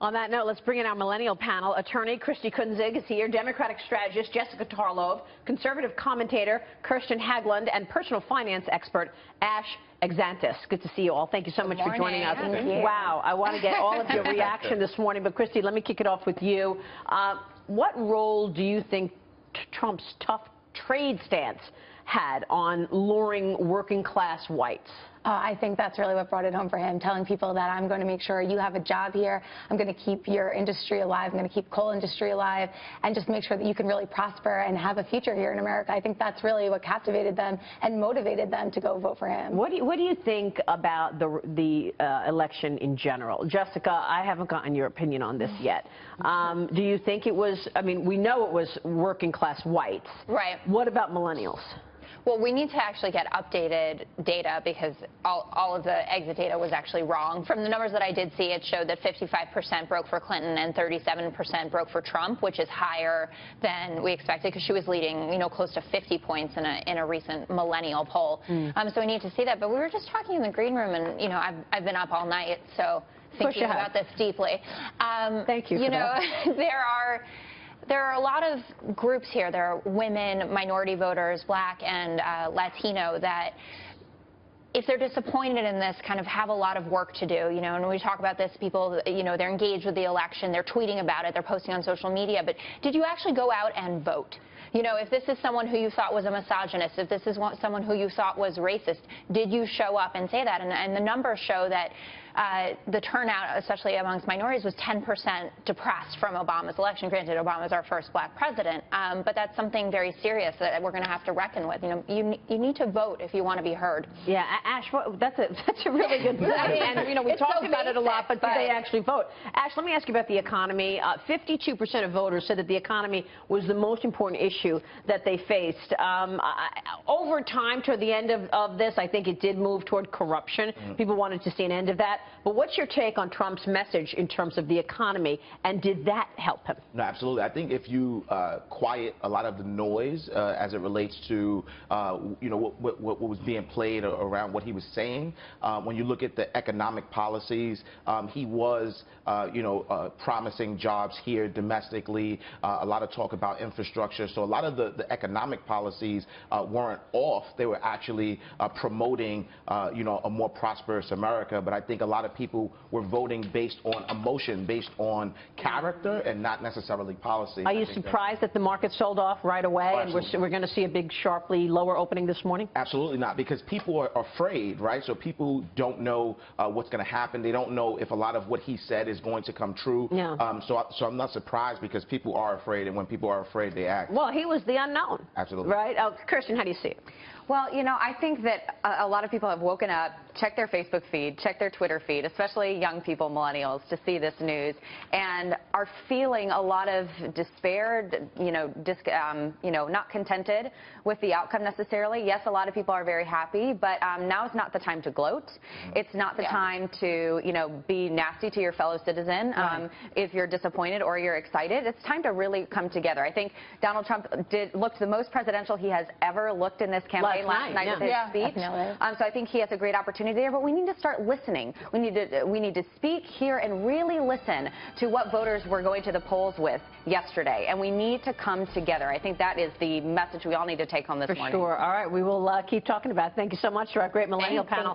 On that note, let's bring in our millennial panel. Attorney Christi Kunzig is here, Democratic strategist Jessica Tarlov, conservative commentator Kirsten Haglund, and personal finance expert Exantus. Good to see you all. Thank you so much for joining us. Wow, I want to get all of your reaction this morning, but Christi, let me kick it off with you. What role do you think Trump's tough trade stance had on luring working class whites? I think that's really what brought it home for him, telling people that I'm going to make sure you have a job here, I'm going to keep your industry alive, I'm going to keep coal industry alive, and just make sure that you can really prosper and have a future here in America. I think that's really what captivated them and motivated them to go vote for him. What do you think about the election in general? Jessica, I haven't gotten your opinion on this yet. Do you think it was, I mean, we know it was working class whites. Right. What about millennials? Well, we need to actually get updated data because all of the exit data was actually wrong. From the numbers that I did see, it showed that 55% broke for Clinton and 37% broke for Trump, which is higher than we expected because she was leading, close to 50 points in a recent millennial poll. So we need to see that. But we were just talking in the green room, and I've been up all night, so thinking about this deeply. Thank you. There are a lot of groups here. There are women, minority voters, black and Latino, that if they're disappointed in this, kind of have a lot of work to do. And when we talk about this, people, they're engaged with the election, they're tweeting about it, they're posting on social media. But did you actually go out and vote? If this is someone who you thought was a misogynist, if this is someone who you thought was racist, did you show up and say that? And the numbers show that the turnout, especially amongst minorities, was 10% depressed from Obama's election. Granted, Obama's our first black president, but that's something very serious that we're going to have to reckon with. You need to vote if you want to be heard. Yeah, Ash, that's a really good point. And we talked about it a lot, but do they actually vote? Ash, let me ask you about the economy. 52% of voters said that the economy was the most important issue that they faced. Over time, toward the end of this, I think it did move toward corruption. People wanted to see an end of that. But what's your take on Trump's message in terms of the economy, and did that help him? No, absolutely. I think if you quiet a lot of the noise as it relates to what was being played around what he was saying, when you look at the economic policies, he was promising jobs here domestically, a lot of talk about infrastructure. So a lot of the economic policies weren't off. They were actually promoting a more prosperous America. But I think a lot of people were voting based on emotion, based on character, and not necessarily policy. Are you surprised that the market sold off right away, and we're going to see a big, sharply lower opening this morning? Absolutely not, because people are afraid, right? So people don't know what's going to happen. They don't know if a lot of what he said is going to come true. Yeah. So I'm not surprised, because people are afraid, and when people are afraid, they act. Well, he was the unknown. Absolutely. Right? Kirsten, how do you see it? Well, I think that a lot of people have woken up, checked their Facebook feed, checked their Twitter feed, especially young people, millennials, to see this news, and are feeling a lot of despair, not contented with the outcome necessarily. Yes, a lot of people are very happy, but now is not the time to gloat. It's not the time to, be nasty to your fellow citizen if you're disappointed or you're excited. It's time to really come together. I think Donald Trump looked the most presidential he has ever looked in this campaign last night with his speech. So I think he has a great opportunity there, but we need to start listening. We need to speak, hear, and really listen to what voters were going to the polls with yesterday, and we need to come together. I think that is the message we all need to take home this morning. For sure. All right, we will keep talking about it. Thank you so much to our great millennial panel.